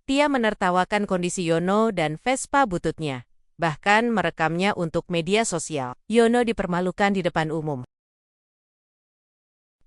Tia menertawakan kondisi Yono dan Vespa bututnya, bahkan merekamnya untuk media sosial. Yono dipermalukan di depan umum.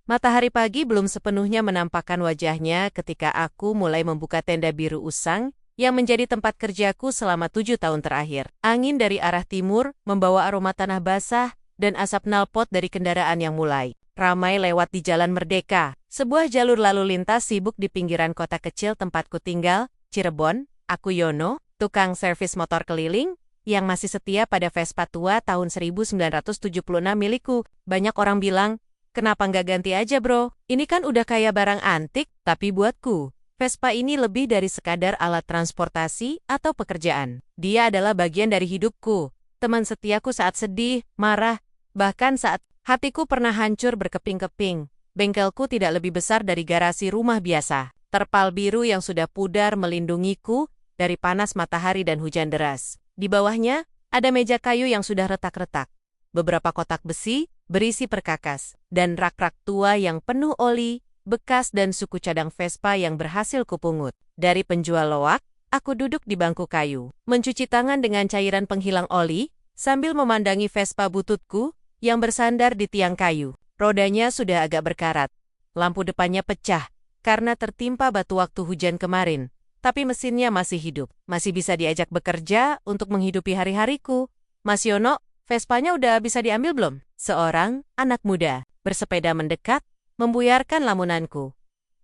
Matahari pagi belum sepenuhnya menampakkan wajahnya ketika aku mulai membuka tenda biru usang yang menjadi tempat kerjaku selama 7 tahun terakhir. Angin dari arah timur membawa aroma tanah basah dan asap knalpot dari kendaraan yang mulai ramai lewat di Jalan Merdeka, sebuah jalur lalu lintas sibuk di pinggiran kota kecil tempatku tinggal, Cirebon. Aku Yono, tukang servis motor keliling, yang masih setia pada Vespa tua tahun 1976 milikku. Banyak orang bilang, kenapa nggak ganti aja bro? Ini kan udah kayak barang antik, tapi buatku, Vespa ini lebih dari sekadar alat transportasi atau pekerjaan. Dia adalah bagian dari hidupku, teman setiaku saat sedih, marah, bahkan saat hatiku pernah hancur berkeping-keping. Bengkelku tidak lebih besar dari garasi rumah biasa. Terpal biru yang sudah pudar melindungiku dari panas matahari dan hujan deras. Di bawahnya, ada meja kayu yang sudah retak-retak. Beberapa kotak besi berisi perkakas, dan rak-rak tua yang penuh oli, bekas dan suku cadang Vespa yang berhasil kupungut. Dari penjual loak, aku duduk di bangku kayu, mencuci tangan dengan cairan penghilang oli, sambil memandangi Vespa bututku yang bersandar di tiang kayu. Rodanya sudah agak berkarat. Lampu depannya pecah karena tertimpa batu waktu hujan kemarin. Tapi mesinnya masih hidup, masih bisa diajak bekerja untuk menghidupi hari-hariku. Mas Yono, Vespanya udah bisa diambil belum? Seorang anak muda bersepeda mendekat, membuyarkan lamunanku.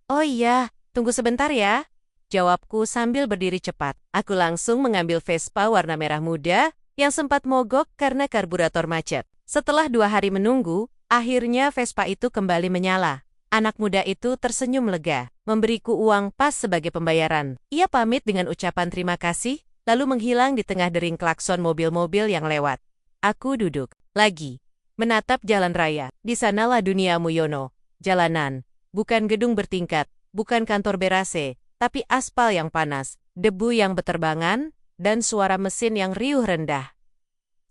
Oh iya, tunggu sebentar ya, jawabku sambil berdiri cepat. Aku langsung mengambil Vespa warna merah muda yang sempat mogok karena karburator macet. Setelah 2 hari menunggu, akhirnya Vespa itu kembali menyala. Anak muda itu tersenyum lega, memberiku uang pas sebagai pembayaran. Ia pamit dengan ucapan terima kasih, lalu menghilang di tengah dering klakson mobil-mobil yang lewat. Aku duduk lagi, menatap jalan raya. Di sanalah duniamu Yono. Jalanan, bukan gedung bertingkat, bukan kantor berase, tapi aspal yang panas, debu yang beterbangan, dan suara mesin yang riuh rendah.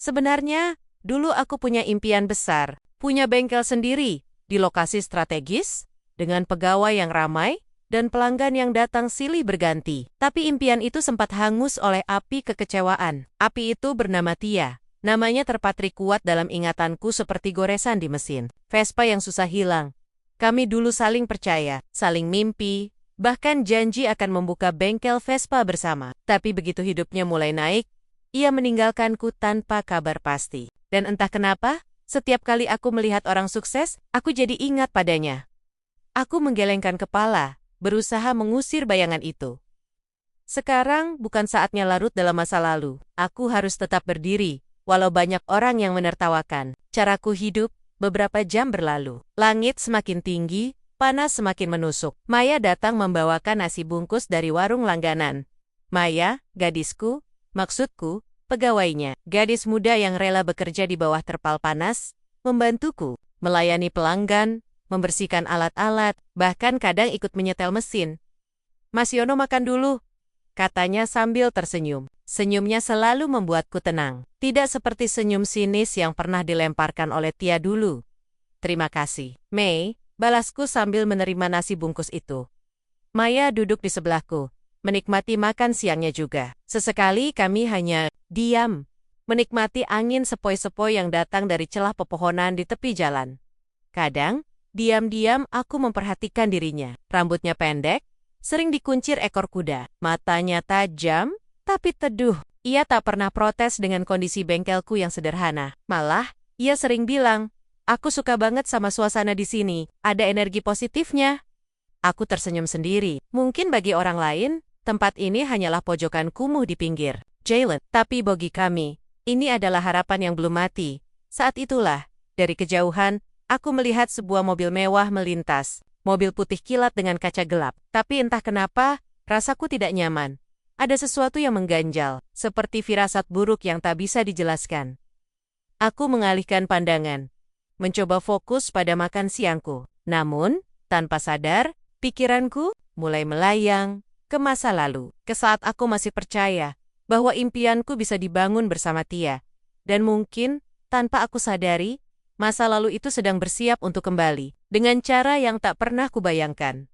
Sebenarnya, dulu aku punya impian besar, punya bengkel sendiri, di lokasi strategis, dengan pegawai yang ramai, dan pelanggan yang datang silih berganti. Tapi impian itu sempat hangus oleh api kekecewaan. Api itu bernama Tia. Namanya terpatri kuat dalam ingatanku seperti goresan di mesin. Vespa yang susah hilang. Kami dulu saling percaya, saling mimpi, bahkan janji akan membuka bengkel Vespa bersama. Tapi begitu hidupnya mulai naik, ia meninggalkanku tanpa kabar pasti. Dan entah kenapa, setiap kali aku melihat orang sukses, aku jadi ingat padanya. Aku menggelengkan kepala, berusaha mengusir bayangan itu. Sekarang bukan saatnya larut dalam masa lalu. Aku harus tetap berdiri, walau banyak orang yang menertawakan. Caraku hidup, beberapa jam berlalu. Langit semakin tinggi, panas semakin menusuk. Maya datang membawakan nasi bungkus dari warung langganan. Maya, gadisku, maksudku, pegawainya, gadis muda yang rela bekerja di bawah terpal panas, membantuku, melayani pelanggan, membersihkan alat-alat, bahkan kadang ikut menyetel mesin. Mas Yono makan dulu, katanya sambil tersenyum. Senyumnya selalu membuatku tenang. Tidak seperti senyum sinis yang pernah dilemparkan oleh Tia dulu. Terima kasih, Mei, balasku sambil menerima nasi bungkus itu. Maya duduk di sebelahku, menikmati makan siangnya juga. Sesekali kami hanya diam, menikmati angin sepoi-sepoi yang datang dari celah pepohonan di tepi jalan. Kadang, diam-diam aku memperhatikan dirinya. Rambutnya pendek, sering dikuncir ekor kuda. Matanya tajam, tapi teduh. Ia tak pernah protes dengan kondisi bengkelku yang sederhana. Malah, ia sering bilang, aku suka banget sama suasana di sini, ada energi positifnya. Aku tersenyum sendiri. Mungkin bagi orang lain, tempat ini hanyalah pojokan kumuh di pinggir Jalen. Tapi bagi kami, ini adalah harapan yang belum mati. Saat itulah, dari kejauhan, aku melihat sebuah mobil mewah melintas. Mobil putih kilat dengan kaca gelap. Tapi entah kenapa, rasaku tidak nyaman. Ada sesuatu yang mengganjal, seperti firasat buruk yang tak bisa dijelaskan. Aku mengalihkan pandangan, mencoba fokus pada makan siangku. Namun, tanpa sadar, pikiranku mulai melayang ke masa lalu. Ke saat aku masih percaya bahwa impianku bisa dibangun bersama Tia. Dan mungkin, tanpa aku sadari, masa lalu itu sedang bersiap untuk kembali, dengan cara yang tak pernah kubayangkan.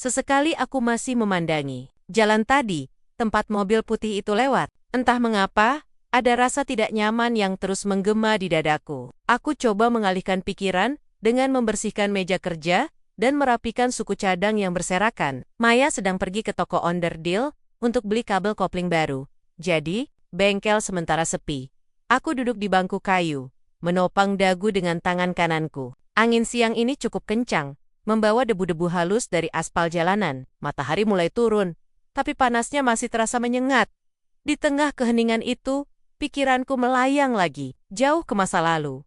Sesekali aku masih memandangi jalan tadi, tempat mobil putih itu lewat. Entah mengapa, ada rasa tidak nyaman yang terus menggema di dadaku. Aku coba mengalihkan pikiran dengan membersihkan meja kerja dan merapikan suku cadang yang berserakan. Maya sedang pergi ke toko onderdil untuk beli kabel kopling baru. Jadi, bengkel sementara sepi. Aku duduk di bangku kayu, menopang dagu dengan tangan kananku. Angin siang ini cukup kencang, membawa debu-debu halus dari aspal jalanan. Matahari mulai turun, tapi panasnya masih terasa menyengat. Di tengah keheningan itu, pikiranku melayang lagi, jauh ke masa lalu.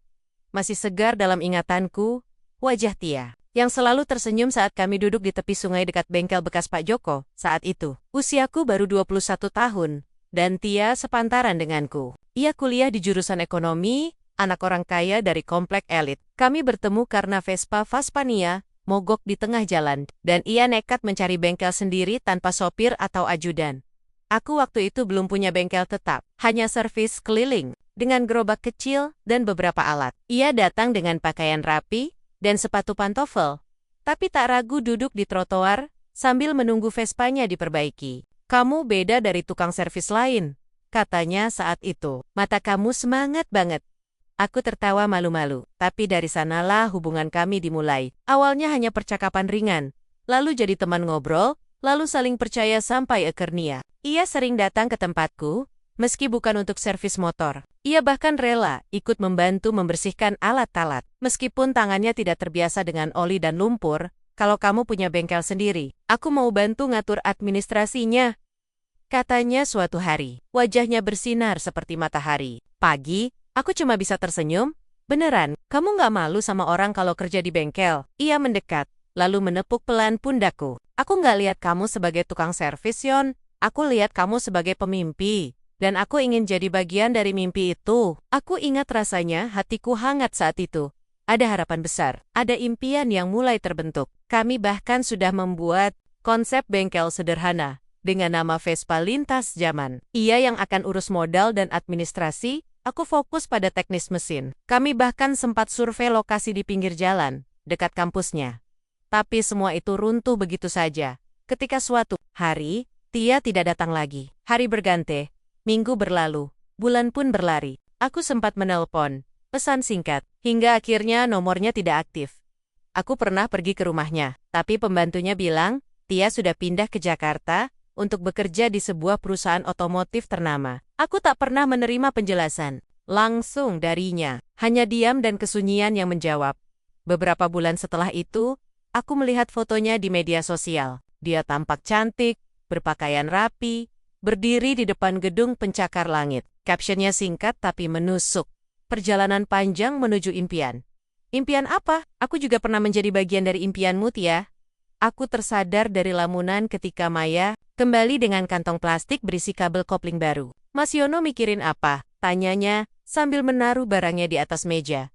Masih segar dalam ingatanku, wajah Tia yang selalu tersenyum saat kami duduk di tepi sungai dekat bengkel bekas Pak Joko saat itu. Usiaku baru 21 tahun, dan Tia sepantaran denganku. Ia kuliah di jurusan ekonomi, anak orang kaya dari komplek elit. Kami bertemu karena Vespa Vaspania mogok di tengah jalan, dan ia nekat mencari bengkel sendiri tanpa sopir atau ajudan. Aku waktu itu belum punya bengkel tetap, hanya servis keliling, dengan gerobak kecil dan beberapa alat. Ia datang dengan pakaian rapi dan sepatu pantofel, tapi tak ragu duduk di trotoar sambil menunggu Vespanya diperbaiki. "Kamu beda dari tukang servis lain," katanya saat itu. "Mata kamu semangat banget." Aku tertawa malu-malu, tapi dari sanalah hubungan kami dimulai. Awalnya hanya percakapan ringan, lalu jadi teman ngobrol, lalu saling percaya sampai akhirnya. Ia sering datang ke tempatku, meski bukan untuk servis motor. Ia bahkan rela ikut membantu membersihkan alat-alat. Meskipun tangannya tidak terbiasa dengan oli dan lumpur, "Kalau kamu punya bengkel sendiri, aku mau bantu ngatur administrasinya," katanya suatu hari. Wajahnya bersinar seperti matahari. Pagi, aku cuma bisa tersenyum. "Beneran, kamu nggak malu sama orang kalau kerja di bengkel?" Ia mendekat, lalu menepuk pelan pundakku. "Aku nggak lihat kamu sebagai tukang servis, Yon. Aku lihat kamu sebagai pemimpi. Dan aku ingin jadi bagian dari mimpi itu." Aku ingat rasanya hatiku hangat saat itu. Ada harapan besar, ada impian yang mulai terbentuk. Kami bahkan sudah membuat konsep bengkel sederhana dengan nama Vespa Lintas Zaman. Ia yang akan urus modal dan administrasi, aku fokus pada teknis mesin. Kami bahkan sempat survei lokasi di pinggir jalan, dekat kampusnya. Tapi semua itu runtuh begitu saja. Ketika suatu hari, Tia tidak datang lagi. Hari berganti. Minggu berlalu, bulan pun berlari. Aku sempat menelpon, pesan singkat, hingga akhirnya nomornya tidak aktif. Aku pernah pergi ke rumahnya, tapi pembantunya bilang, Tia sudah pindah ke Jakarta untuk bekerja di sebuah perusahaan otomotif ternama. Aku tak pernah menerima penjelasan langsung darinya, hanya diam dan kesunyian yang menjawab. Beberapa bulan setelah itu, aku melihat fotonya di media sosial. Dia tampak cantik, berpakaian rapi, berdiri di depan gedung pencakar langit. Captionnya singkat tapi menusuk. "Perjalanan panjang menuju impian." Impian apa? Aku juga pernah menjadi bagian dari impianmu, Tia. Aku tersadar dari lamunan ketika Maya kembali dengan kantong plastik berisi kabel kopling baru. "Mas Yono mikirin apa?" tanyanya sambil menaruh barangnya di atas meja.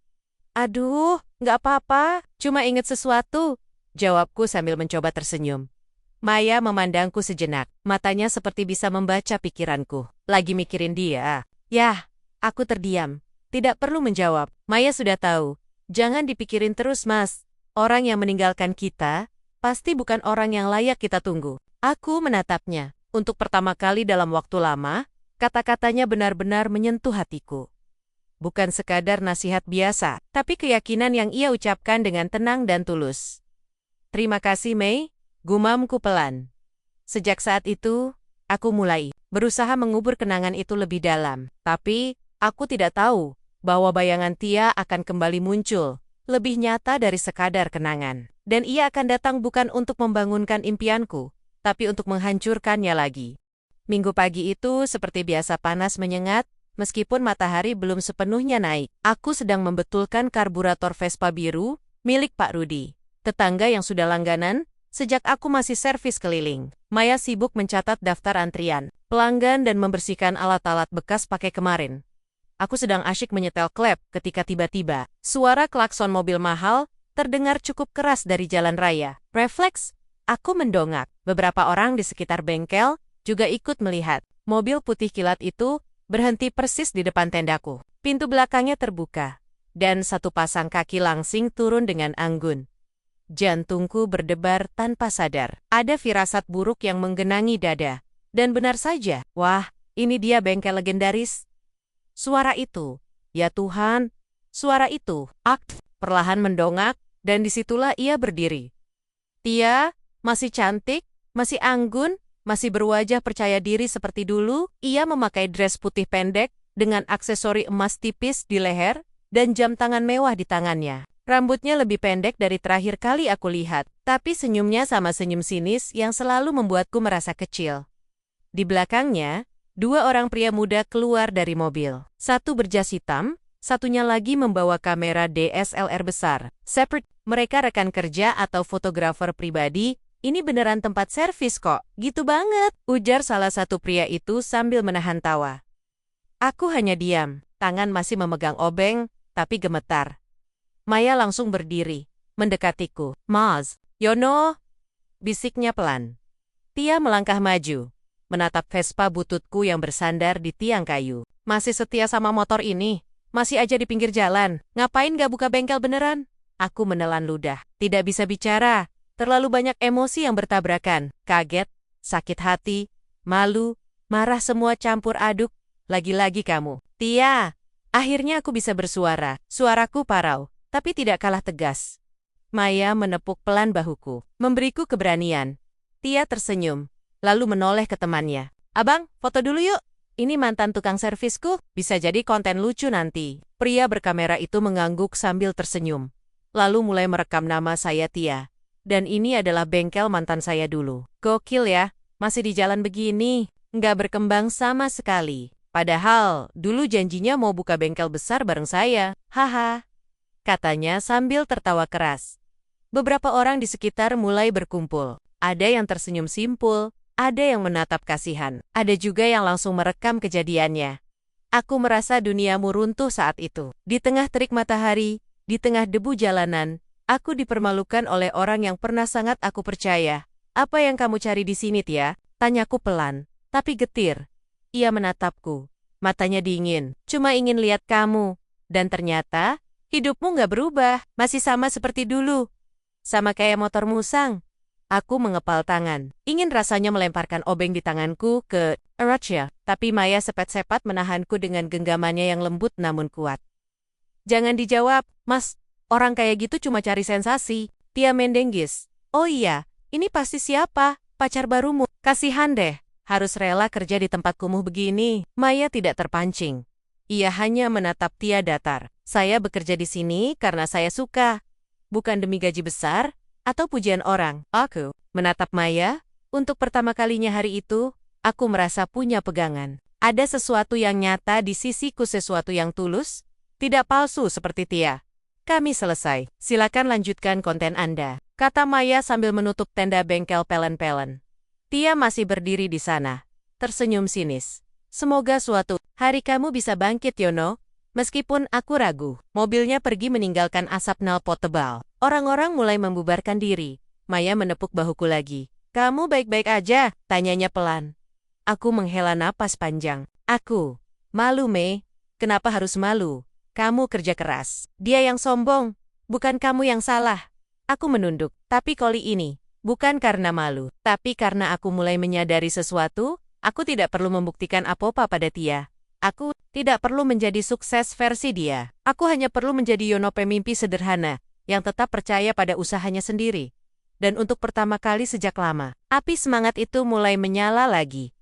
"Aduh, nggak apa-apa, cuma inget sesuatu," jawabku sambil mencoba tersenyum. Maya memandangku sejenak, matanya seperti bisa membaca pikiranku. "Lagi mikirin dia?" "Yah," aku terdiam. Tidak perlu menjawab, Maya sudah tahu. "Jangan dipikirin terus, Mas. Orang yang meninggalkan kita, pasti bukan orang yang layak kita tunggu." Aku menatapnya. Untuk pertama kali dalam waktu lama, kata-katanya benar-benar menyentuh hatiku. Bukan sekadar nasihat biasa, tapi keyakinan yang ia ucapkan dengan tenang dan tulus. "Terima kasih, Mei," gumamku pelan. Sejak saat itu, aku mulai berusaha mengubur kenangan itu lebih dalam. Tapi, aku tidak tahu bahwa bayangan Tia akan kembali muncul, lebih nyata dari sekadar kenangan. Dan ia akan datang bukan untuk membangunkan impianku, tapi untuk menghancurkannya lagi. Minggu pagi itu seperti biasa panas menyengat, meskipun matahari belum sepenuhnya naik. Aku sedang membetulkan karburator Vespa biru milik Pak Rudi, tetangga yang sudah langganan sejak aku masih servis keliling. Maya sibuk mencatat daftar antrian, pelanggan dan membersihkan alat-alat bekas pakai kemarin. Aku sedang asyik menyetel klep ketika tiba-tiba suara klakson mobil mahal terdengar cukup keras dari jalan raya. Refleks, aku mendongak. Beberapa orang di sekitar bengkel juga ikut melihat. Mobil putih kilat itu berhenti persis di depan tendaku. Pintu belakangnya terbuka, dan satu pasang kaki langsing turun dengan anggun. Jantungku berdebar tanpa sadar. Ada firasat buruk yang menggenangi dada. Dan benar saja, wah, ini dia bengkel legendaris. Suara itu, ya Tuhan, suara itu, perlahan mendongak, dan disitulah ia berdiri. Tia, masih cantik, masih anggun, masih berwajah percaya diri seperti dulu. Ia memakai dress putih pendek, dengan aksesori emas tipis di leher, dan jam tangan mewah di tangannya. Rambutnya lebih pendek dari terakhir kali aku lihat, tapi senyumnya sama senyum sinis yang selalu membuatku merasa kecil. Di belakangnya, dua orang pria muda keluar dari mobil. Satu berjas hitam, satunya lagi membawa kamera DSLR besar. Separate, mereka rekan kerja atau fotografer pribadi. Ini beneran tempat servis kok, gitu banget, ujar salah satu pria itu sambil menahan tawa. Aku hanya diam, tangan masih memegang obeng, tapi gemetar. Maya langsung berdiri, mendekatiku. Mas, Yono, bisiknya pelan. Tia melangkah maju, menatap Vespa bututku yang bersandar di tiang kayu. Masih setia sama motor ini? Masih aja di pinggir jalan? Ngapain gak buka bengkel beneran? Aku menelan ludah. Tidak bisa bicara. Terlalu banyak emosi yang bertabrakan. Kaget, sakit hati, malu, marah semua campur aduk. Lagi-lagi kamu. Tia! Akhirnya aku bisa bersuara. Suaraku parau, tapi tidak kalah tegas. Maya menepuk pelan bahuku, memberiku keberanian. Tia tersenyum, lalu menoleh ke temannya. Abang, foto dulu yuk. Ini mantan tukang servisku, bisa jadi konten lucu nanti. Pria berkamera itu mengangguk sambil tersenyum. Lalu mulai merekam nama saya Tia. Dan ini adalah bengkel mantan saya dulu. Gokil ya, masih di jalan begini. Nggak berkembang sama sekali. Padahal, dulu janjinya mau buka bengkel besar bareng saya. Haha. Katanya sambil tertawa keras. Beberapa orang di sekitar mulai berkumpul. Ada yang tersenyum simpul, ada yang menatap kasihan, ada juga yang langsung merekam kejadiannya. Aku merasa duniamu runtuh saat itu. Di tengah terik matahari, di tengah debu jalanan, aku dipermalukan oleh orang yang pernah sangat aku percaya. Apa yang kamu cari di sini, Tia? Tanyaku pelan, tapi getir. Ia menatapku, matanya dingin. Cuma ingin lihat kamu. Dan ternyata, hidupmu nggak berubah, masih sama seperti dulu. Sama kayak motor musang. Aku mengepal tangan, ingin rasanya melemparkan obeng di tanganku ke Aracha, tapi Maya sepet-sepet menahanku dengan genggamannya yang lembut namun kuat. Jangan dijawab, Mas. Orang kayak gitu cuma cari sensasi. Tia mendenggis. Oh iya, ini pasti siapa? Pacar barumu. Kasihan deh, harus rela kerja di tempat kumuh begini. Maya tidak terpancing. Ia hanya menatap Tia datar. Saya bekerja di sini karena saya suka. Bukan demi gaji besar, atau pujian orang. Aku menatap Maya. Untuk pertama kalinya hari itu, aku merasa punya pegangan. Ada sesuatu yang nyata di sisiku, sesuatu yang tulus, tidak palsu seperti Tia. Kami selesai. Silakan lanjutkan konten Anda, kata Maya sambil menutup tenda bengkel pelen-pelen. Tia masih berdiri di sana, tersenyum sinis. Semoga suatu hari kamu bisa bangkit, Yono. Meskipun aku ragu, mobilnya pergi meninggalkan asap knalpot tebal. Orang-orang mulai membubarkan diri. Maya menepuk bahuku lagi. Kamu baik-baik aja? Tanyanya pelan. Aku menghela napas panjang. Aku malu, Mei. Kenapa harus malu? Kamu kerja keras. Dia yang sombong. Bukan kamu yang salah. Aku menunduk. Tapi kali ini, bukan karena malu. Tapi karena aku mulai menyadari sesuatu, aku tidak perlu membuktikan apa-apa pada Tia. Aku tidak perlu menjadi sukses versi dia. Aku hanya perlu menjadi Yono, pemimpi sederhana, yang tetap percaya pada usahanya sendiri. Dan untuk pertama kali sejak lama, api semangat itu mulai menyala lagi.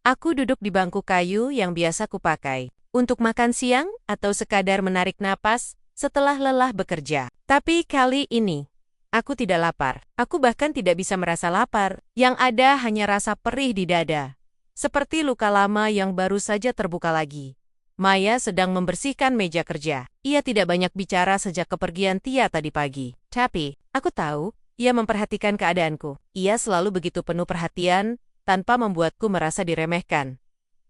Aku duduk di bangku kayu yang biasa kupakai, untuk makan siang atau sekadar menarik napas setelah lelah bekerja. Tapi kali ini, aku tidak lapar. Aku bahkan tidak bisa merasa lapar. Yang ada hanya rasa perih di dada. Seperti luka lama yang baru saja terbuka lagi. Maya sedang membersihkan meja kerja. Ia tidak banyak bicara sejak kepergian Tia tadi pagi. Tapi, aku tahu, ia memperhatikan keadaanku. Ia selalu begitu penuh perhatian, tanpa membuatku merasa diremehkan.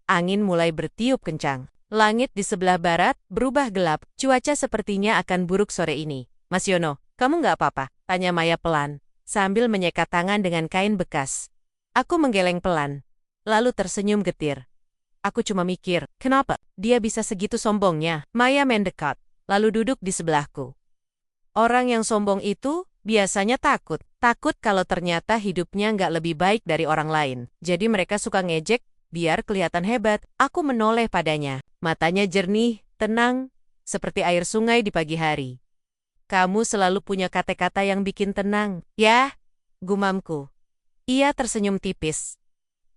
Angin mulai bertiup kencang. Langit di sebelah barat berubah gelap. Cuaca sepertinya akan buruk sore ini. Mas Yono, kamu nggak apa-apa? Tanya Maya pelan, sambil menyekat tangan dengan kain bekas. Aku menggeleng pelan. Lalu tersenyum getir. Aku cuma mikir, kenapa dia bisa segitu sombongnya? Maya mendekat, lalu duduk di sebelahku. Orang yang sombong itu Biasanya takut. Takut kalau ternyata hidupnya nggak lebih baik dari orang lain. Jadi mereka suka ngejek, biar kelihatan hebat. Aku menoleh padanya. Matanya jernih, tenang, seperti air sungai di pagi hari. Kamu selalu punya kata-kata yang bikin tenang. Ya, gumamku. Ia tersenyum tipis.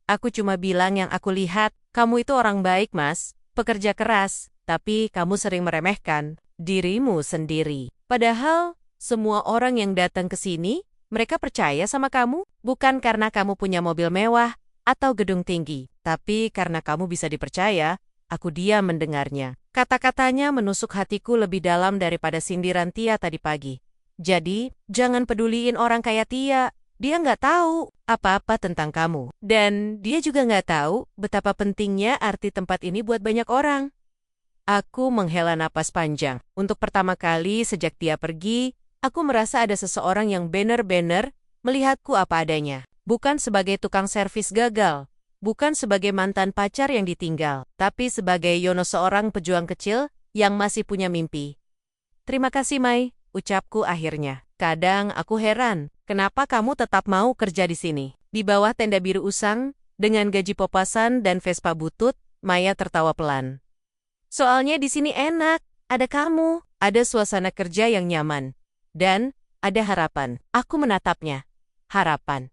Aku cuma bilang yang aku lihat. Kamu itu orang baik, Mas. Pekerja keras, tapi kamu sering meremehkan dirimu sendiri. Padahal, semua orang yang datang ke sini, mereka percaya sama kamu, bukan karena kamu punya mobil mewah atau gedung tinggi, tapi karena kamu bisa dipercaya. Aku diam mendengarnya. Kata-katanya menusuk hatiku lebih dalam daripada sindiran Tia tadi pagi. Jadi, jangan peduliin orang kayak Tia. Dia nggak tahu apa-apa tentang kamu. Dan dia juga nggak tahu betapa pentingnya arti tempat ini buat banyak orang. Aku menghela napas panjang. Untuk pertama kali sejak Tia pergi, aku merasa ada seseorang yang benar-benar melihatku apa adanya. Bukan sebagai tukang servis gagal. Bukan sebagai mantan pacar yang ditinggal. Tapi sebagai Yono, seorang pejuang kecil yang masih punya mimpi. Terima kasih, Mai, ucapku akhirnya. Kadang aku heran, kenapa kamu tetap mau kerja di sini? Di bawah tenda biru usang, dengan gaji popasan dan Vespa butut, Maya tertawa pelan. Soalnya di sini enak, ada kamu, ada suasana kerja yang nyaman. Dan, ada harapan. Aku menatapnya. Harapan.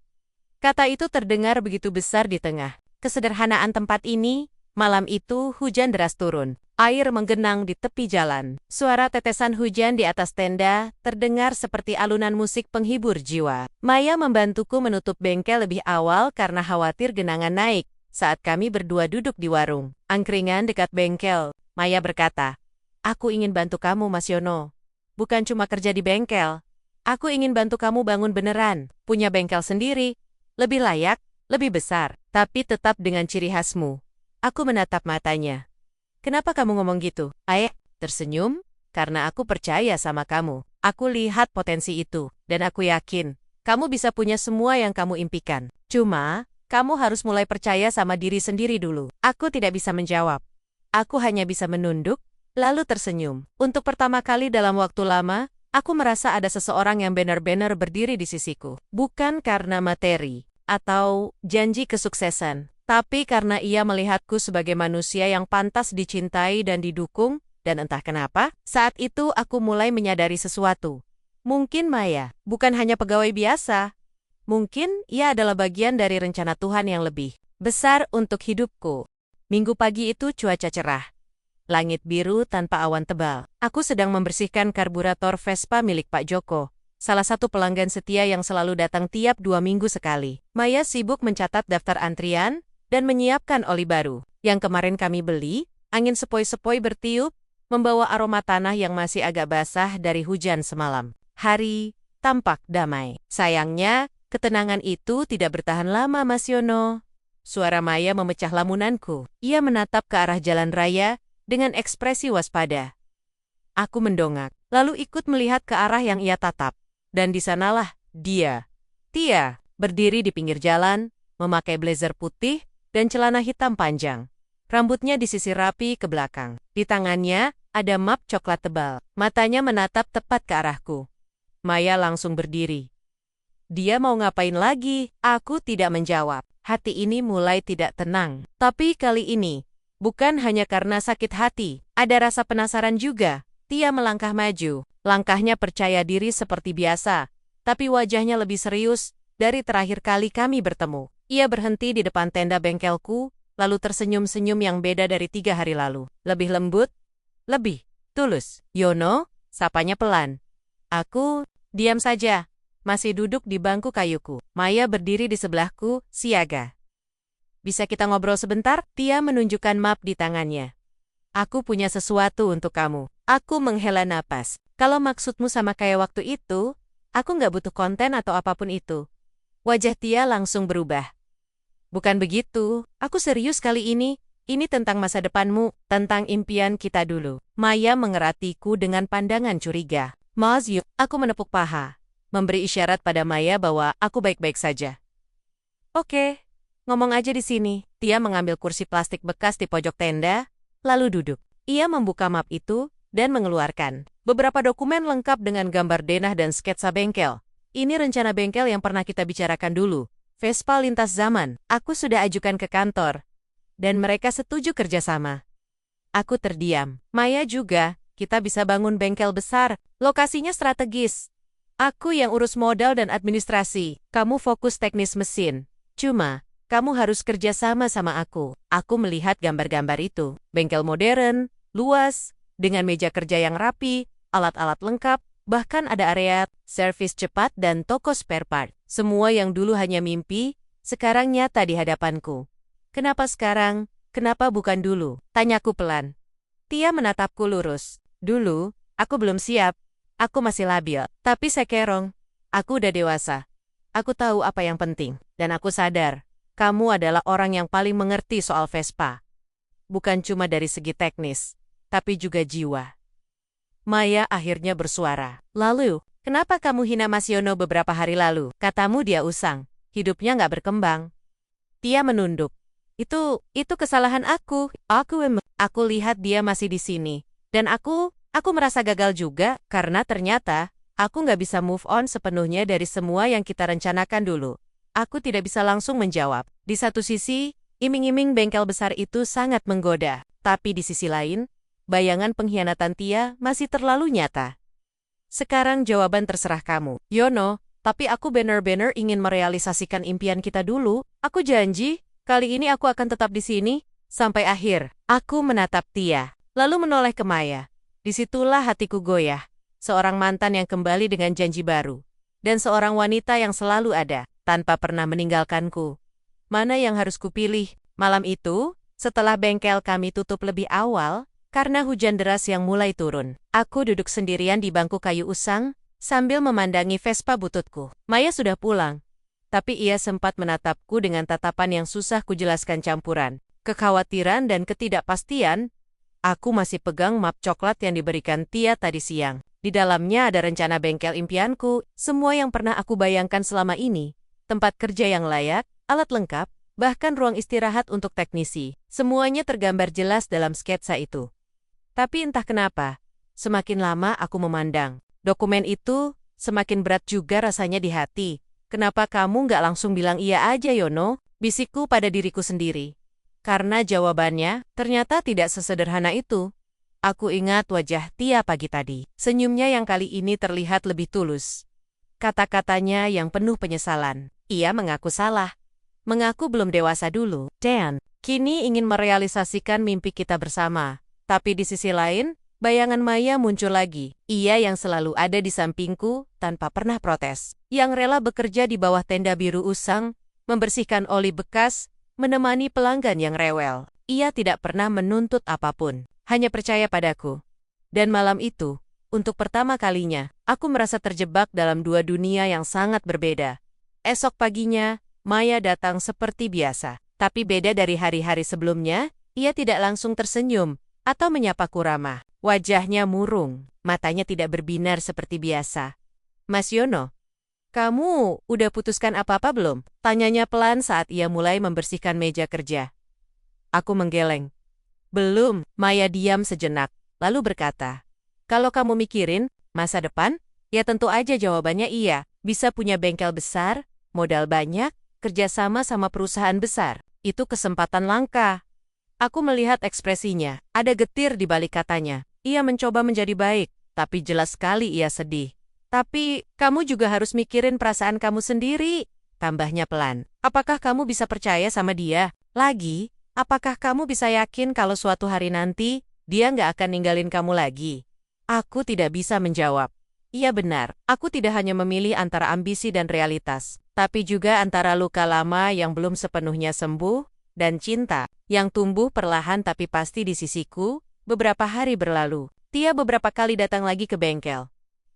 Kata itu terdengar begitu besar di tengah kesederhanaan tempat ini. Malam itu hujan deras turun. Air menggenang di tepi jalan. Suara tetesan hujan di atas tenda terdengar seperti alunan musik penghibur jiwa. Maya membantuku menutup bengkel lebih awal karena khawatir genangan naik. Saat kami berdua duduk di warung angkringan dekat bengkel, Maya berkata, "Aku ingin bantu kamu, Mas Yono. Bukan cuma kerja di bengkel. Aku ingin bantu kamu bangun beneran, punya bengkel sendiri, lebih layak, lebih besar, tapi tetap dengan ciri khasmu." Aku menatap matanya. "Kenapa kamu ngomong gitu?" Tersenyum, "Karena aku percaya sama kamu. Aku lihat potensi itu, dan aku yakin kamu bisa punya semua yang kamu impikan. Cuma, kamu harus mulai percaya sama diri sendiri dulu." Aku tidak bisa menjawab. Aku hanya bisa menunduk, lalu tersenyum. Untuk pertama kali dalam waktu lama, aku merasa ada seseorang yang benar-benar berdiri di sisiku. Bukan karena materi atau janji kesuksesan, tapi karena ia melihatku sebagai manusia yang pantas dicintai dan didukung, dan entah kenapa, saat itu aku mulai menyadari sesuatu. Mungkin Maya bukan hanya pegawai biasa. Mungkin ia adalah bagian dari rencana Tuhan yang lebih besar untuk hidupku. Minggu pagi itu cuaca cerah. Langit biru tanpa awan tebal. Aku sedang membersihkan karburator Vespa milik Pak Joko, salah satu pelanggan setia yang selalu datang tiap 2 minggu sekali. Maya sibuk mencatat daftar antrian dan menyiapkan oli baru. Yang kemarin kami beli, angin sepoi-sepoi bertiup, membawa aroma tanah yang masih agak basah dari hujan semalam. Hari tampak damai. Sayangnya, ketenangan itu tidak bertahan lama, Mas Yono. Suara Maya memecah lamunanku. Ia menatap ke arah jalan raya dengan ekspresi waspada. Aku mendongak, lalu ikut melihat ke arah yang ia tatap. Dan di sanalah dia, Tia, berdiri di pinggir jalan, memakai blazer putih dan celana hitam panjang. Rambutnya disisir rapi ke belakang. Di tangannya ada map coklat tebal. Matanya menatap tepat ke arahku. Maya langsung berdiri. Dia mau ngapain lagi? Aku tidak menjawab. Hati ini mulai tidak tenang. Tapi kali ini, bukan hanya karena sakit hati, ada rasa penasaran juga. Tia melangkah maju. Langkahnya percaya diri seperti biasa, tapi wajahnya lebih serius dari terakhir kali kami bertemu. Ia berhenti di depan tenda bengkelku, lalu tersenyum-senyum yang beda dari 3 hari lalu. Lebih lembut, lebih tulus. "Yono," sapanya pelan. Aku diam saja, masih duduk di bangku kayuku. Maya berdiri di sebelahku, siaga. "Bisa kita ngobrol sebentar?" Tia menunjukkan map di tangannya. "Aku punya sesuatu untuk kamu." Aku menghela napas. Kalau maksudmu sama kayak waktu itu, aku nggak butuh konten atau apapun itu. Wajah Tia langsung berubah. "Bukan begitu, aku serius kali ini. Ini tentang masa depanmu, tentang impian kita dulu." Maya mengeratiku dengan pandangan curiga. "Mas Yu," aku menepuk paha, memberi isyarat pada Maya bahwa aku baik-baik saja. "Oke, ngomong aja di sini." Tia mengambil kursi plastik bekas di pojok tenda, lalu duduk. Ia membuka map itu dan mengeluarkan beberapa dokumen lengkap dengan gambar denah dan sketsa bengkel. Ini rencana bengkel yang pernah kita bicarakan dulu. Vespa lintas zaman. Aku sudah ajukan ke kantor. Dan mereka setuju kerjasama. Aku terdiam. Maya juga, kita bisa bangun bengkel besar. Lokasinya strategis. Aku yang urus modal dan administrasi. Kamu fokus teknis mesin. Cuma, kamu harus kerjasama sama aku. Aku melihat gambar-gambar itu. Bengkel modern, luas, dengan meja kerja yang rapi, alat-alat lengkap, bahkan ada area servis cepat dan toko spare part. Semua yang dulu hanya mimpi, sekarang nyata di hadapanku. Kenapa sekarang? Kenapa bukan dulu? Tanyaku pelan. Tia menatapku lurus. Dulu, aku belum siap. Aku masih labil. Tapi sekarang, aku udah dewasa. Aku tahu apa yang penting. Dan aku sadar, kamu adalah orang yang paling mengerti soal Vespa. Bukan cuma dari segi teknis, tapi juga jiwa. Maya akhirnya bersuara. Lalu, kenapa kamu hina Mas Yono beberapa hari lalu? Katamu dia usang. Hidupnya nggak berkembang. Tia menunduk. Itu kesalahan aku. Aku lihat dia masih di sini. Dan aku merasa gagal juga, karena ternyata, aku nggak bisa move on sepenuhnya dari semua yang kita rencanakan dulu. Aku tidak bisa langsung menjawab. Di satu sisi, iming-iming bengkel besar itu sangat menggoda. Tapi di sisi lain, bayangan pengkhianatan Tia masih terlalu nyata. Sekarang jawaban terserah kamu. Yono, tapi aku benar-benar ingin merealisasikan impian kita dulu. Aku janji, kali ini aku akan tetap di sini, sampai akhir. Aku menatap Tia, lalu menoleh ke Maya. Disitulah hatiku goyah. Seorang mantan yang kembali dengan janji baru. Dan seorang wanita yang selalu ada, tanpa pernah meninggalkanku. Mana yang harus kupilih? Malam itu, setelah bengkel kami tutup lebih awal, karena hujan deras yang mulai turun, aku duduk sendirian di bangku kayu usang, sambil memandangi Vespa bututku. Maya sudah pulang, tapi ia sempat menatapku dengan tatapan yang susah kujelaskan campuran kekhawatiran dan ketidakpastian. Aku masih pegang map coklat yang diberikan Tia tadi siang. Di dalamnya ada rencana bengkel impianku, semua yang pernah aku bayangkan selama ini. Tempat kerja yang layak, alat lengkap, bahkan ruang istirahat untuk teknisi. Semuanya tergambar jelas dalam sketsa itu. Tapi entah kenapa, semakin lama aku memandang dokumen itu, semakin berat juga rasanya di hati. Kenapa kamu nggak langsung bilang iya aja, Yono? Bisikku pada diriku sendiri. Karena jawabannya ternyata tidak sesederhana itu. Aku ingat wajah Tia pagi tadi. Senyumnya yang kali ini terlihat lebih tulus. Kata-katanya yang penuh penyesalan. Ia mengaku salah. Mengaku belum dewasa dulu. Dan kini ingin merealisasikan mimpi kita bersama. Tapi di sisi lain, bayangan Maya muncul lagi. Ia yang selalu ada di sampingku tanpa pernah protes. Yang rela bekerja di bawah tenda biru usang, membersihkan oli bekas, menemani pelanggan yang rewel. Ia tidak pernah menuntut apapun. Hanya percaya padaku. Dan malam itu, untuk pertama kalinya, aku merasa terjebak dalam dua dunia yang sangat berbeda. Esok paginya, Maya datang seperti biasa. Tapi beda dari hari-hari sebelumnya, ia tidak langsung tersenyum atau menyapaku ramah. Wajahnya murung, matanya tidak berbinar seperti biasa. Mas Yono, kamu udah putuskan apa-apa belum? Tanyanya pelan saat ia mulai membersihkan meja kerja. Aku menggeleng. Belum. Maya diam sejenak, lalu berkata, kalau kamu mikirin masa depan, ya tentu aja jawabannya iya. Bisa punya bengkel besar, modal banyak, kerjasama sama perusahaan besar. Itu kesempatan langka. Aku melihat ekspresinya, ada getir di balik katanya. Ia mencoba menjadi baik, tapi jelas sekali ia sedih. Tapi, kamu juga harus mikirin perasaan kamu sendiri, tambahnya pelan. Apakah kamu bisa percaya sama dia? Lagi, apakah kamu bisa yakin kalau suatu hari nanti, dia nggak akan ninggalin kamu lagi? Aku tidak bisa menjawab. Iya benar, aku tidak hanya memilih antara ambisi dan realitas, tapi juga antara luka lama yang belum sepenuhnya sembuh, dan cinta, yang tumbuh perlahan tapi pasti di sisiku. Beberapa hari berlalu, Tia beberapa kali datang lagi ke bengkel.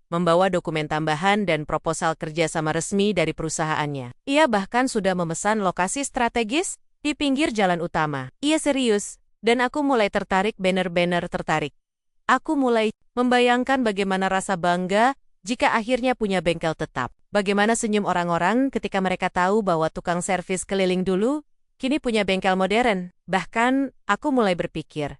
Membawa dokumen tambahan dan proposal kerjasama resmi dari perusahaannya. Ia bahkan sudah memesan lokasi strategis di pinggir jalan utama. Ia serius, dan aku mulai tertarik, benar-benar tertarik. Aku mulai membayangkan bagaimana rasa bangga jika akhirnya punya bengkel tetap. Bagaimana senyum orang-orang ketika mereka tahu bahwa tukang servis keliling dulu, kini punya bengkel modern. Bahkan, aku mulai berpikir,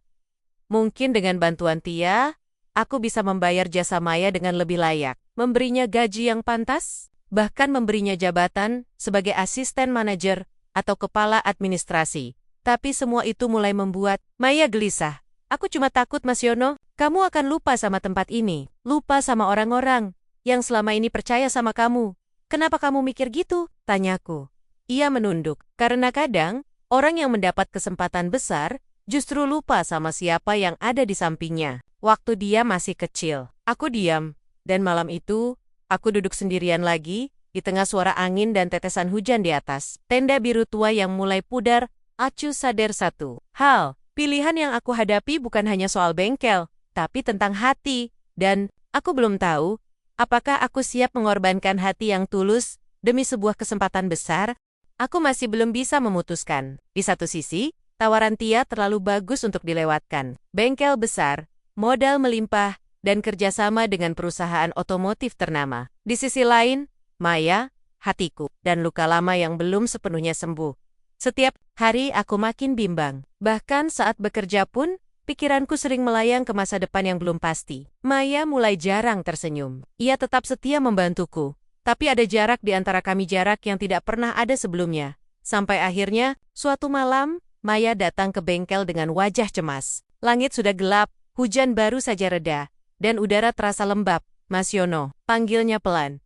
mungkin dengan bantuan Tia, aku bisa membayar jasa Maya dengan lebih layak, memberinya gaji yang pantas. bahkan memberinya jabatan sebagai asisten manajer atau kepala administrasi. Tapi semua itu mulai membuat Maya gelisah. Aku cuma takut, Mas Yono, kamu akan lupa sama tempat ini, lupa sama orang-orang yang selama ini percaya sama kamu. Kenapa kamu mikir gitu? Tanyaku. Ia menunduk, karena kadang orang yang mendapat kesempatan besar justru lupa sama siapa yang ada di sampingnya. Waktu dia masih kecil, aku diam, dan malam itu, aku duduk sendirian lagi, di tengah suara angin dan tetesan hujan di atas. Tenda biru tua yang mulai pudar, aku sadar satu hal, pilihan yang aku hadapi bukan hanya soal bengkel, tapi tentang hati, dan aku belum tahu, apakah aku siap mengorbankan hati yang tulus demi sebuah kesempatan besar? Aku masih belum bisa memutuskan. Di satu sisi, tawaran Tia terlalu bagus untuk dilewatkan. Bengkel besar, modal melimpah, dan kerjasama dengan perusahaan otomotif ternama. Di sisi lain, Maya, hatiku, dan luka lama yang belum sepenuhnya sembuh. Setiap hari aku makin bimbang. Bahkan saat bekerja pun, pikiranku sering melayang ke masa depan yang belum pasti. Maya mulai jarang tersenyum. Ia tetap setia membantuku. Tapi ada jarak di antara kami, jarak yang tidak pernah ada sebelumnya. Sampai akhirnya, suatu malam, Maya datang ke bengkel dengan wajah cemas. Langit sudah gelap, hujan baru saja reda, dan udara terasa lembab. Mas Yono, panggilnya pelan.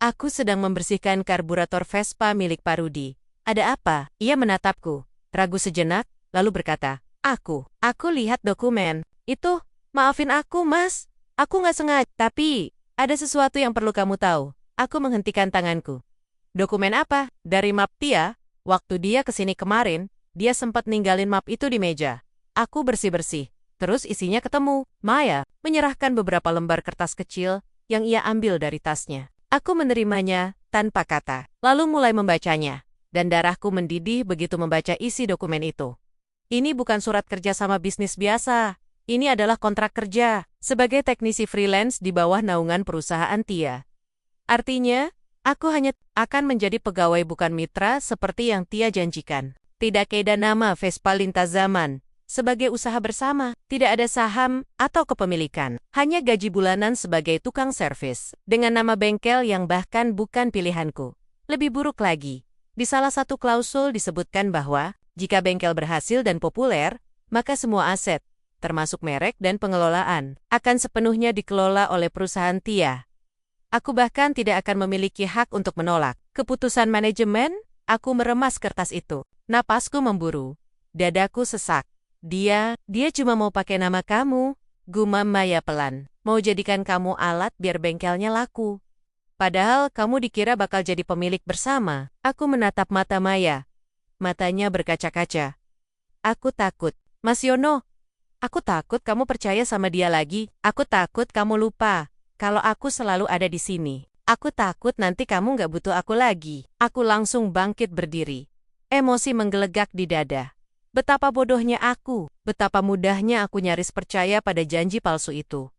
Aku sedang membersihkan karburator Vespa milik Pak Rudi. Ada apa? Ia menatapku, ragu sejenak, lalu berkata, Aku lihat dokumen. Itu, maafin aku, Mas. Aku nggak sengaja, tapi ada sesuatu yang perlu kamu tahu. Aku menghentikan tanganku. Dokumen apa? Dari map Tia. Waktu dia kesini kemarin, dia sempat ninggalin map itu di meja. Aku bersih-bersih. Terus isinya ketemu. Maya menyerahkan beberapa lembar kertas kecil yang ia ambil dari tasnya. Aku menerimanya tanpa kata, lalu mulai membacanya. Dan darahku mendidih begitu membaca isi dokumen itu. Ini bukan surat kerja sama bisnis biasa. Ini adalah kontrak kerja sebagai teknisi freelance di bawah naungan perusahaan Tia. Artinya, aku hanya akan menjadi pegawai bukan mitra seperti yang Tia janjikan. Tidak ada nama Vespa Lintas Zaman. Sebagai usaha bersama, tidak ada saham atau kepemilikan. Hanya gaji bulanan sebagai tukang servis. Dengan nama bengkel yang bahkan bukan pilihanku. Lebih buruk lagi, di salah satu klausul disebutkan bahwa, jika bengkel berhasil dan populer, maka semua aset, termasuk merek dan pengelolaan, akan sepenuhnya dikelola oleh perusahaan Tia. Aku bahkan tidak akan memiliki hak untuk menolak keputusan manajemen. Aku meremas kertas itu. Napasku memburu. Dadaku sesak. Dia cuma mau pakai nama kamu, gumam Maya pelan. Mau jadikan kamu alat biar bengkelnya laku. Padahal kamu dikira bakal jadi pemilik bersama. Aku menatap mata Maya. Matanya berkaca-kaca. Aku takut. Mas Yono, aku takut kamu percaya sama dia lagi. Aku takut kamu lupa kalau aku selalu ada di sini. Aku takut nanti kamu nggak butuh aku lagi. Aku langsung bangkit berdiri. Emosi menggelegak di dada. Betapa bodohnya aku. Betapa mudahnya aku nyaris percaya pada janji palsu itu.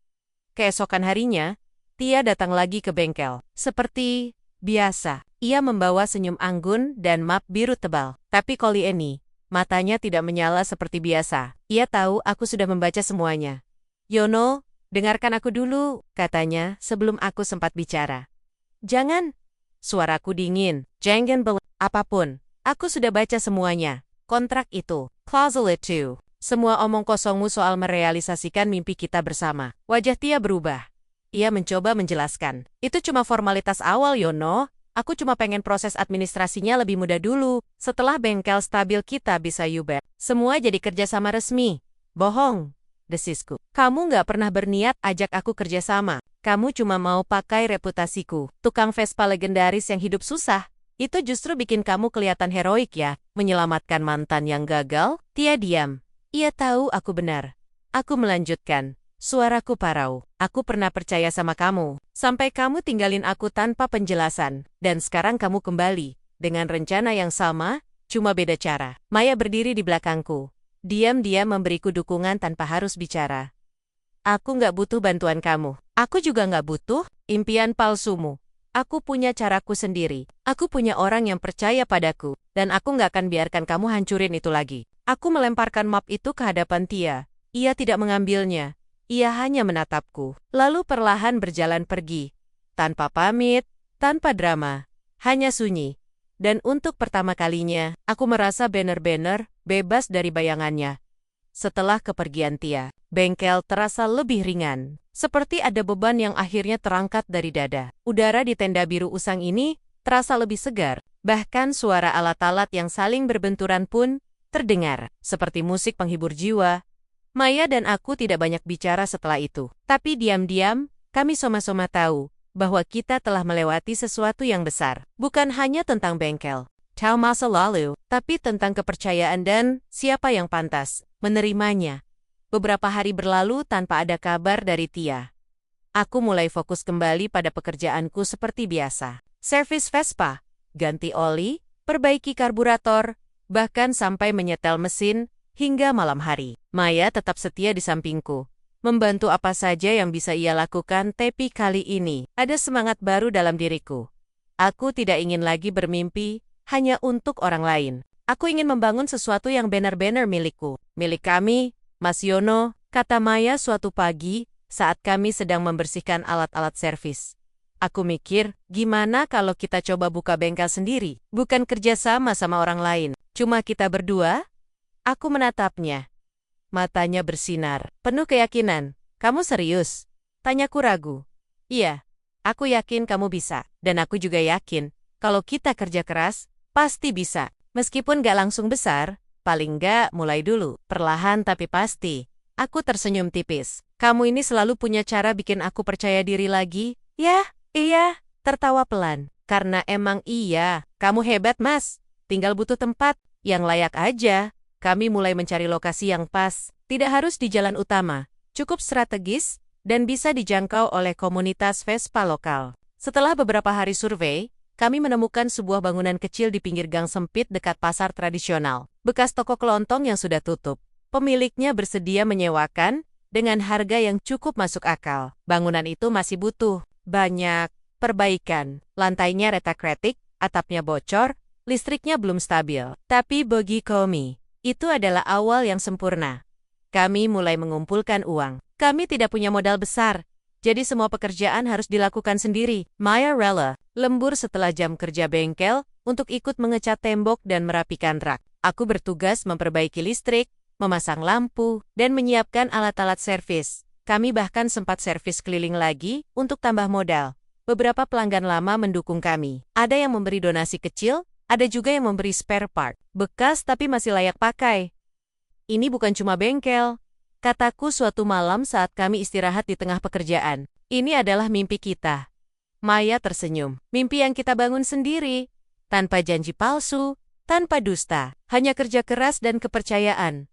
Keesokan harinya, Tia datang lagi ke bengkel. Seperti biasa, ia membawa senyum anggun dan map biru tebal. Tapi kali ini, matanya tidak menyala seperti biasa. Ia tahu aku sudah membaca semuanya. Yono, dengarkan aku dulu, katanya sebelum aku sempat bicara. Jangan. Suaraku dingin. Jangan apapun. Aku sudah baca semuanya. Kontrak itu. Klausel itu. Semua omong kosongmu soal merealisasikan mimpi kita bersama. Wajah Tia berubah. Ia mencoba menjelaskan. Itu cuma formalitas awal, Yono. Aku cuma pengen proses administrasinya lebih mudah dulu. Setelah bengkel stabil kita bisa ubah. Semua jadi kerjasama resmi. Bohong. Desisku. Kamu nggak pernah berniat ajak aku kerjasama. Kamu cuma mau pakai reputasiku. Tukang Vespa legendaris yang hidup susah. Itu justru bikin kamu kelihatan heroik ya. Menyelamatkan mantan yang gagal. Tia diam. Ia tahu aku benar. Aku melanjutkan. Suaraku parau. Aku pernah percaya sama kamu. Sampai kamu tinggalin aku tanpa penjelasan. Dan sekarang kamu kembali. Dengan rencana yang sama, cuma beda cara. Maya berdiri di belakangku. Diam-diam memberiku dukungan tanpa harus bicara. Aku nggak butuh bantuan kamu. Aku juga nggak butuh impian palsumu. Aku punya caraku sendiri. Aku punya orang yang percaya padaku. Dan aku nggak akan biarkan kamu hancurin itu lagi. Aku melemparkan map itu ke hadapan Tia. Ia tidak mengambilnya. Ia hanya menatapku. Lalu perlahan berjalan pergi. Tanpa pamit, Tanpa drama, hanya sunyi. Dan untuk pertama kalinya, aku merasa benar-benar bebas dari bayangannya. Setelah kepergian Tia, bengkel terasa lebih ringan. Seperti ada beban yang akhirnya terangkat dari dada. Udara di tenda biru usang ini terasa lebih segar. Bahkan suara alat-alat yang saling berbenturan pun terdengar, seperti musik penghibur jiwa. Maya dan aku tidak banyak bicara setelah itu. Tapi diam-diam, kami sama-sama tahu bahwa kita telah melewati sesuatu yang besar. Bukan hanya tentang bengkel, tahu masa lalu, tapi tentang kepercayaan dan siapa yang pantas menerimanya. Beberapa hari berlalu tanpa ada kabar dari Tia. Aku mulai fokus kembali pada pekerjaanku seperti biasa. Servis Vespa, ganti oli, perbaiki karburator, bahkan sampai menyetel mesin hingga malam hari. Maya tetap setia di sampingku, membantu apa saja yang bisa ia lakukan, tapi kali ini ada semangat baru dalam diriku. Aku tidak ingin lagi bermimpi hanya untuk orang lain. Aku ingin membangun sesuatu yang benar-benar milikku. Milik kami, Mas Yono, kata Maya suatu pagi saat kami sedang membersihkan alat-alat servis. Aku mikir, gimana kalau kita coba buka bengkel sendiri? Bukan kerjasama sama orang lain, cuma kita berdua? Aku menatapnya. Matanya bersinar, penuh keyakinan. Kamu serius? Tanyaku ragu. Iya, aku yakin kamu bisa. Dan aku juga yakin, kalau kita kerja keras, pasti bisa. Meskipun gak langsung besar, paling gak mulai dulu. Perlahan tapi pasti. Aku tersenyum tipis. Kamu ini selalu punya cara bikin aku percaya diri lagi. Ya, iya, tertawa pelan. Karena emang iya, kamu hebat mas. Tinggal butuh tempat yang layak aja. Kami mulai mencari lokasi yang pas, tidak harus di jalan utama, cukup strategis, dan bisa dijangkau oleh komunitas Vespa lokal. Setelah beberapa hari survei, kami menemukan sebuah bangunan kecil di pinggir gang sempit dekat pasar tradisional. Bekas toko kelontong yang sudah tutup. Pemiliknya bersedia menyewakan dengan harga yang cukup masuk akal. Bangunan itu masih butuh banyak perbaikan. Lantainya retak-retik, atapnya bocor, listriknya belum stabil. Tapi bagi kami, itu adalah awal yang sempurna. Kami mulai mengumpulkan uang. Kami tidak punya modal besar, jadi semua pekerjaan harus dilakukan sendiri. Maya rela lembur setelah jam kerja bengkel untuk ikut mengecat tembok dan merapikan rak. Aku bertugas memperbaiki listrik, memasang lampu, dan menyiapkan alat-alat servis. Kami bahkan sempat servis keliling lagi untuk tambah modal. Beberapa pelanggan lama mendukung kami. Ada yang memberi donasi kecil, ada juga yang memberi spare part, bekas tapi masih layak pakai. Ini bukan cuma bengkel, kataku suatu malam saat kami istirahat di tengah pekerjaan. Ini adalah mimpi kita. Maya tersenyum. Mimpi yang kita bangun sendiri, tanpa janji palsu, tanpa dusta, hanya kerja keras dan kepercayaan.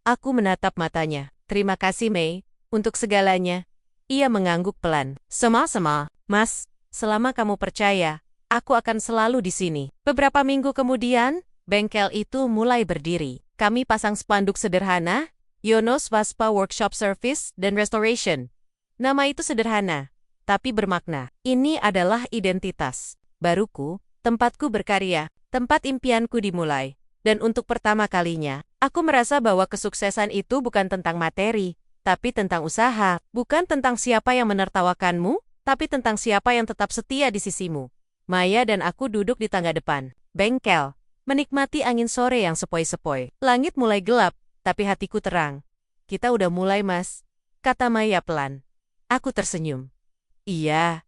Aku menatap matanya. Terima kasih Mei, untuk segalanya. Ia mengangguk pelan. Sama-sama, Mas, selama kamu percaya, aku akan selalu di sini. Beberapa minggu kemudian, bengkel itu mulai berdiri. Kami pasang spanduk sederhana, Yono's Vespa Workshop Service dan Restoration. Nama itu sederhana, tapi bermakna. Ini adalah identitas baruku, tempatku berkarya, tempat impianku dimulai. Dan untuk pertama kalinya, aku merasa bahwa kesuksesan itu bukan tentang materi, tapi tentang usaha. Bukan tentang siapa yang menertawakanmu, tapi tentang siapa yang tetap setia di sisimu. Maya dan aku duduk di tangga depan bengkel, menikmati angin sore yang sepoi-sepoi. Langit mulai gelap, tapi hatiku terang. Kita udah mulai, Mas, kata Maya pelan. Aku tersenyum. Iya,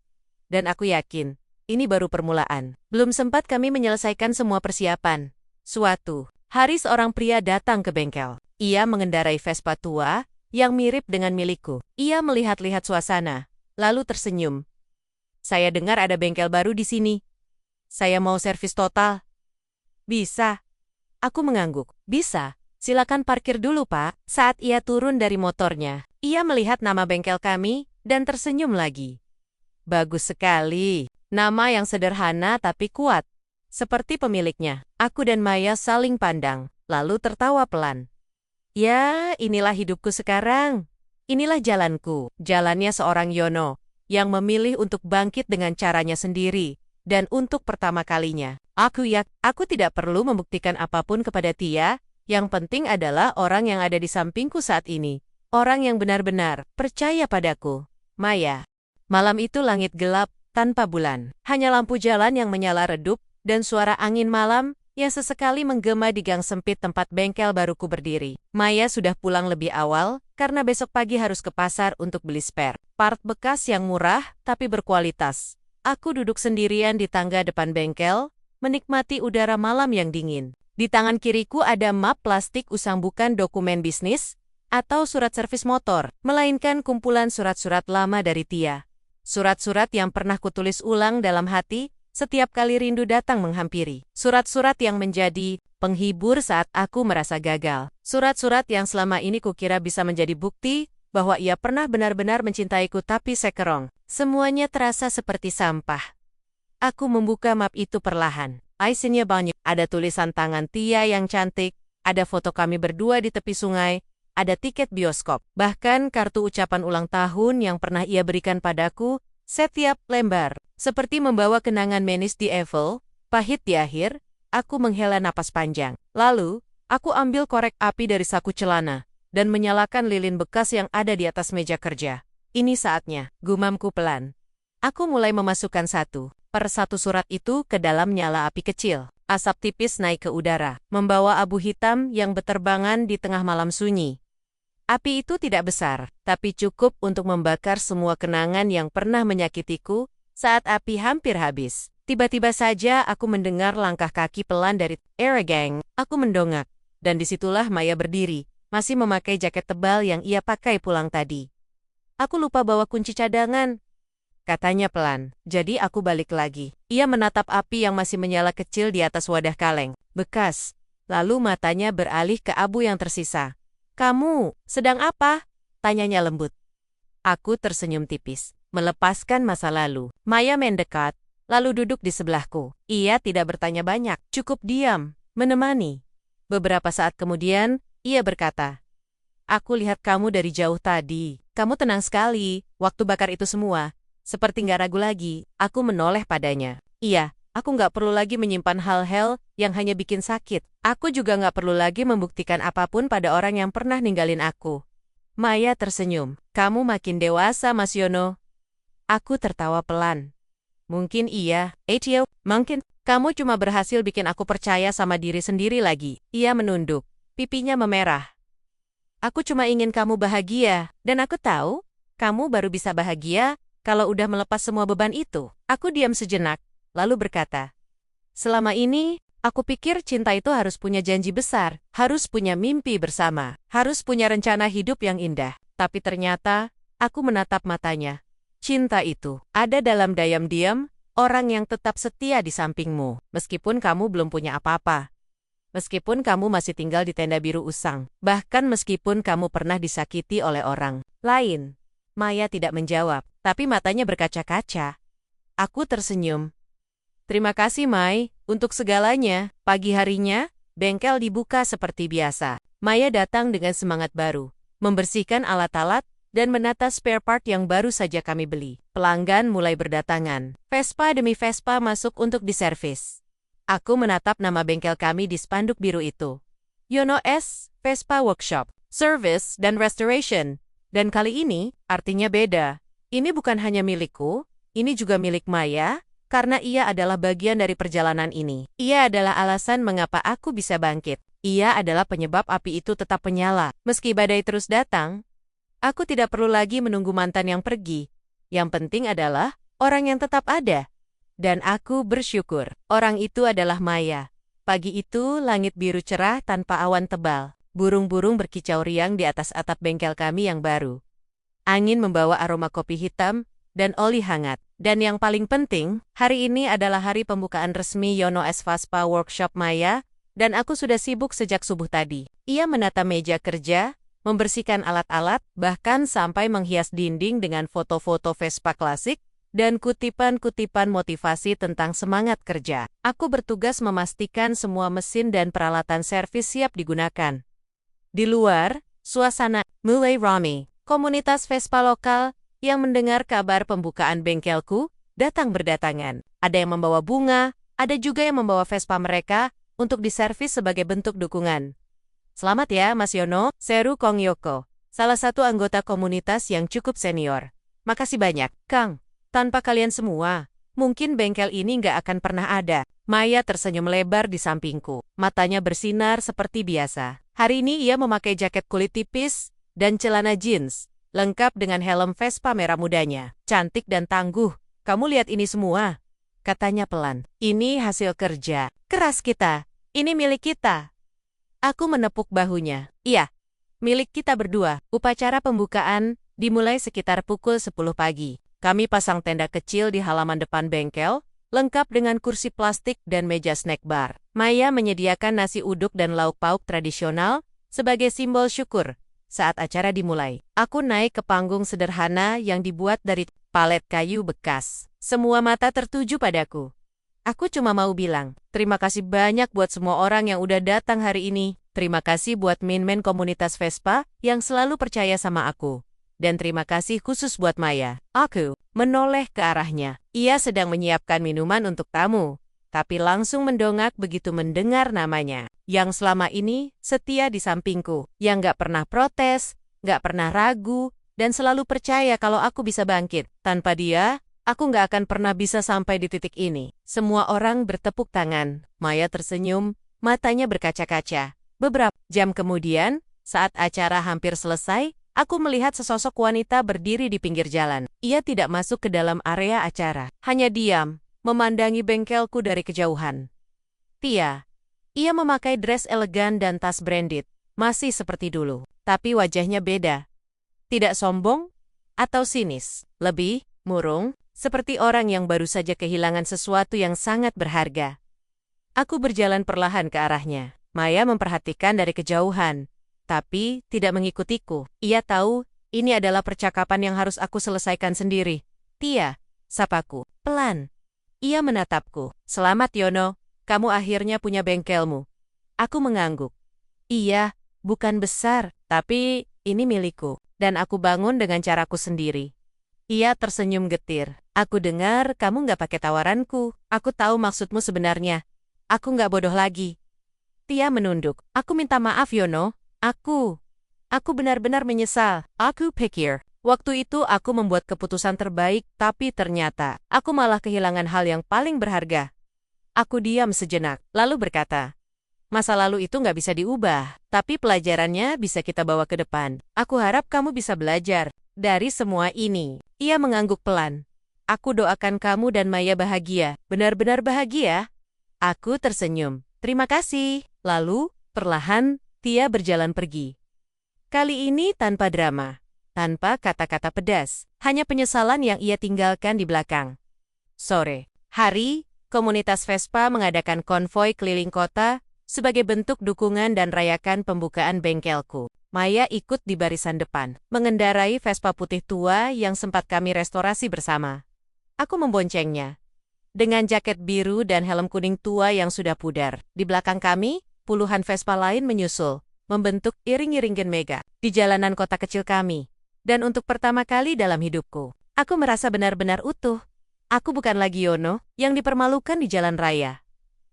dan aku yakin, ini baru permulaan. Belum sempat kami menyelesaikan semua persiapan. Suatu hari seorang pria datang ke bengkel. Ia mengendarai Vespa tua yang mirip dengan milikku. Ia melihat-lihat suasana, lalu tersenyum. Saya dengar ada bengkel baru di sini. Saya mau servis total. Bisa. Aku mengangguk. Bisa. Silakan parkir dulu, Pak. Saat ia turun dari motornya, ia melihat nama bengkel kami dan tersenyum lagi. Bagus sekali. Nama yang sederhana tapi kuat. Seperti pemiliknya. Aku dan Maya saling pandang, lalu tertawa pelan. Ya, inilah hidupku sekarang. Inilah jalanku. Jalannya seorang Yono yang memilih untuk bangkit dengan caranya sendiri, dan untuk pertama kalinya. Aku tidak perlu membuktikan apapun kepada Tia, yang penting adalah orang yang ada di sampingku saat ini. Orang yang benar-benar percaya padaku. Maya. Malam itu langit gelap, tanpa bulan. Hanya lampu jalan yang menyala redup dan suara angin malam yang sesekali menggema di gang sempit tempat bengkel baruku berdiri. Maya sudah pulang lebih awal karena besok pagi harus ke pasar untuk beli spare part bekas yang murah tapi berkualitas. Aku duduk sendirian di tangga depan bengkel, menikmati udara malam yang dingin. Di tangan kiriku ada map plastik usang, bukan dokumen bisnis atau surat servis motor, melainkan kumpulan surat-surat lama dari Tia. Surat-surat yang pernah kutulis ulang dalam hati setiap kali rindu datang menghampiri. Surat-surat yang menjadi penghibur saat aku merasa gagal. Surat-surat yang selama ini kukira bisa menjadi bukti bahwa ia pernah benar-benar mencintaiku, tapi sekerong. Semuanya terasa seperti sampah. Aku membuka map itu perlahan. Isinya banyak. Ada tulisan tangan Tia yang cantik, ada foto kami berdua di tepi sungai, ada tiket bioskop, bahkan kartu ucapan ulang tahun yang pernah ia berikan padaku setiap lembar. Seperti membawa kenangan manis di Eiffel, pahit di akhir. Aku menghela napas panjang. Lalu, aku ambil korek api dari saku celana dan menyalakan lilin bekas yang ada di atas meja kerja. Ini saatnya, gumamku pelan. Aku mulai memasukkan satu per satu surat itu ke dalam nyala api kecil. Asap tipis naik ke udara, membawa abu hitam yang berterbangan di tengah malam sunyi. Api itu tidak besar, tapi cukup untuk membakar semua kenangan yang pernah menyakitiku. Saat api hampir habis, tiba-tiba saja aku mendengar langkah kaki pelan dari Era Gang. Aku mendongak, dan disitulah Maya berdiri, masih memakai jaket tebal yang ia pakai pulang tadi. Aku lupa bawa kunci cadangan, katanya pelan. Jadi aku balik lagi. Ia menatap api yang masih menyala kecil di atas wadah kaleng bekas, lalu matanya beralih ke abu yang tersisa. Kamu sedang apa? Tanyanya lembut. Aku tersenyum tipis, melepaskan masa lalu. Maya mendekat, lalu duduk di sebelahku. Ia tidak bertanya banyak, cukup diam, menemani. Beberapa saat kemudian, ia berkata, aku lihat kamu dari jauh tadi. Kamu tenang sekali, waktu bakar itu semua. Seperti nggak ragu lagi, aku menoleh padanya. Iya, aku nggak perlu lagi menyimpan hal-hal yang hanya bikin sakit. Aku juga nggak perlu lagi membuktikan apapun pada orang yang pernah ninggalin aku. Maya tersenyum. Kamu makin dewasa, Mas Yono. Aku tertawa pelan. Mungkin iya, Etio, mungkin. Kamu cuma berhasil bikin aku percaya sama diri sendiri lagi. Ia menunduk. Pipinya memerah. Aku cuma ingin kamu bahagia, dan aku tahu, kamu baru bisa bahagia kalau udah melepas semua beban itu. Aku diam sejenak, lalu berkata, selama ini, aku pikir cinta itu harus punya janji besar, harus punya mimpi bersama, harus punya rencana hidup yang indah. Tapi ternyata, aku menatap matanya. Cinta itu ada dalam diam-diam, orang yang tetap setia di sampingmu, meskipun kamu belum punya apa-apa. Meskipun kamu masih tinggal di tenda biru usang, bahkan meskipun kamu pernah disakiti oleh orang lain. Maya tidak menjawab, tapi matanya berkaca-kaca. Aku tersenyum. Terima kasih, Mai, untuk segalanya. Pagi harinya, bengkel dibuka seperti biasa. Maya datang dengan semangat baru, membersihkan alat-alat, dan menata spare part yang baru saja kami beli. Pelanggan mulai berdatangan. Vespa demi Vespa masuk untuk diservis. Aku menatap nama bengkel kami di spanduk biru itu. Yono S. Vespa Workshop, Service dan Restoration. Dan kali ini, artinya beda. Ini bukan hanya milikku, ini juga milik Maya, karena ia adalah bagian dari perjalanan ini. Ia adalah alasan mengapa aku bisa bangkit. Ia adalah penyebab api itu tetap menyala. Meski badai terus datang, aku tidak perlu lagi menunggu mantan yang pergi. Yang penting adalah orang yang tetap ada. Dan aku bersyukur, orang itu adalah Maya. Pagi itu, langit biru cerah tanpa awan tebal. Burung-burung berkicau riang di atas atap bengkel kami yang baru. Angin membawa aroma kopi hitam dan oli hangat. Dan yang paling penting, hari ini adalah hari pembukaan resmi Yono S. Vespa Workshop Maya, dan aku sudah sibuk sejak subuh tadi. Ia menata meja kerja, membersihkan alat-alat, bahkan sampai menghias dinding dengan foto-foto Vespa klasik, dan kutipan-kutipan motivasi tentang semangat kerja. Aku bertugas memastikan semua mesin dan peralatan servis siap digunakan. Di luar, suasana mulai ramai. Komunitas Vespa lokal yang mendengar kabar pembukaan bengkelku datang berdatangan. Ada yang membawa bunga, ada juga yang membawa Vespa mereka untuk diservis sebagai bentuk dukungan. Selamat ya, Mas Yono, seru Kong Yoko, salah satu anggota komunitas yang cukup senior. Makasih banyak, Kang. Tanpa kalian semua, mungkin bengkel ini nggak akan pernah ada. Maya tersenyum lebar di sampingku. Matanya bersinar seperti biasa. Hari ini ia memakai jaket kulit tipis dan celana jeans, lengkap dengan helm Vespa merah mudanya. Cantik dan tangguh. Kamu lihat ini semua? Katanya pelan. Ini hasil kerja keras kita. Ini milik kita. Aku menepuk bahunya. Iya, milik kita berdua. Upacara pembukaan dimulai sekitar pukul 10 pagi. Kami pasang tenda kecil di halaman depan bengkel, lengkap dengan kursi plastik dan meja snack bar. Maya menyediakan nasi uduk dan lauk pauk tradisional sebagai simbol syukur saat acara dimulai. Aku naik ke panggung sederhana yang dibuat dari palet kayu bekas. Semua mata tertuju padaku. Aku cuma mau bilang, terima kasih banyak buat semua orang yang udah datang hari ini. Terima kasih buat min-min komunitas Vespa yang selalu percaya sama aku. Dan terima kasih khusus buat Maya. Aku menoleh ke arahnya. Ia sedang menyiapkan minuman untuk tamu, tapi langsung mendongak begitu mendengar namanya. Yang selama ini setia di sampingku. Yang gak pernah protes, gak pernah ragu, dan selalu percaya kalau aku bisa bangkit. Tanpa dia, aku nggak akan pernah bisa sampai di titik ini. Semua orang bertepuk tangan. Maya tersenyum, matanya berkaca-kaca. Beberapa jam kemudian, saat acara hampir selesai, aku melihat sesosok wanita berdiri di pinggir jalan. Ia tidak masuk ke dalam area acara. Hanya diam, memandangi bengkelku dari kejauhan. Tia. Ia memakai dress elegan dan tas branded. Masih seperti dulu. Tapi wajahnya beda. Tidak sombong atau sinis. Lebih murung, seperti orang yang baru saja kehilangan sesuatu yang sangat berharga. Aku berjalan perlahan ke arahnya. Maya memperhatikan dari kejauhan, tapi tidak mengikutiku. Ia tahu ini adalah percakapan yang harus aku selesaikan sendiri. Tia, sapaku, pelan. Ia menatapku. Selamat Yono, kamu akhirnya punya bengkelmu. Aku mengangguk. Iya, bukan besar, tapi ini milikku. Dan aku bangun dengan caraku sendiri. Ia tersenyum getir. Aku dengar kamu nggak pakai tawaranku. Aku tahu maksudmu sebenarnya. Aku nggak bodoh lagi. Tia menunduk. Aku minta maaf Yono. Aku benar-benar menyesal. Aku pikir waktu itu aku membuat keputusan terbaik, tapi ternyata aku malah kehilangan hal yang paling berharga. Aku diam sejenak, lalu berkata, masa lalu itu nggak bisa diubah, tapi pelajarannya bisa kita bawa ke depan. Aku harap kamu bisa belajar dari semua ini. Ia mengangguk pelan. Aku doakan kamu dan Maya bahagia, benar-benar bahagia. Aku tersenyum. Terima kasih. Lalu, perlahan, Tia berjalan pergi. Kali ini tanpa drama, tanpa kata-kata pedas, hanya penyesalan yang ia tinggalkan di belakang. Sore hari, komunitas Vespa mengadakan konvoi keliling kota sebagai bentuk dukungan dan rayakan pembukaan bengkelku. Maya ikut di barisan depan, mengendarai Vespa putih tua yang sempat kami restorasi bersama. Aku memboncengnya. Dengan jaket biru dan helm kuning tua yang sudah pudar. Di belakang kami, puluhan Vespa lain menyusul, membentuk iring-iringan mega di jalanan kota kecil kami. Dan untuk pertama kali dalam hidupku, aku merasa benar-benar utuh. Aku bukan lagi Yono yang dipermalukan di jalan raya.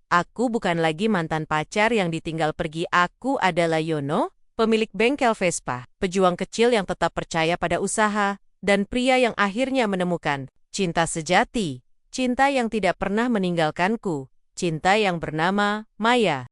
Aku bukan lagi mantan pacar yang ditinggal pergi. Aku adalah Yono, pemilik bengkel Vespa, pejuang kecil yang tetap percaya pada usaha, dan pria yang akhirnya menemukan cinta sejati, cinta yang tidak pernah meninggalkanku, cinta yang bernama Maya.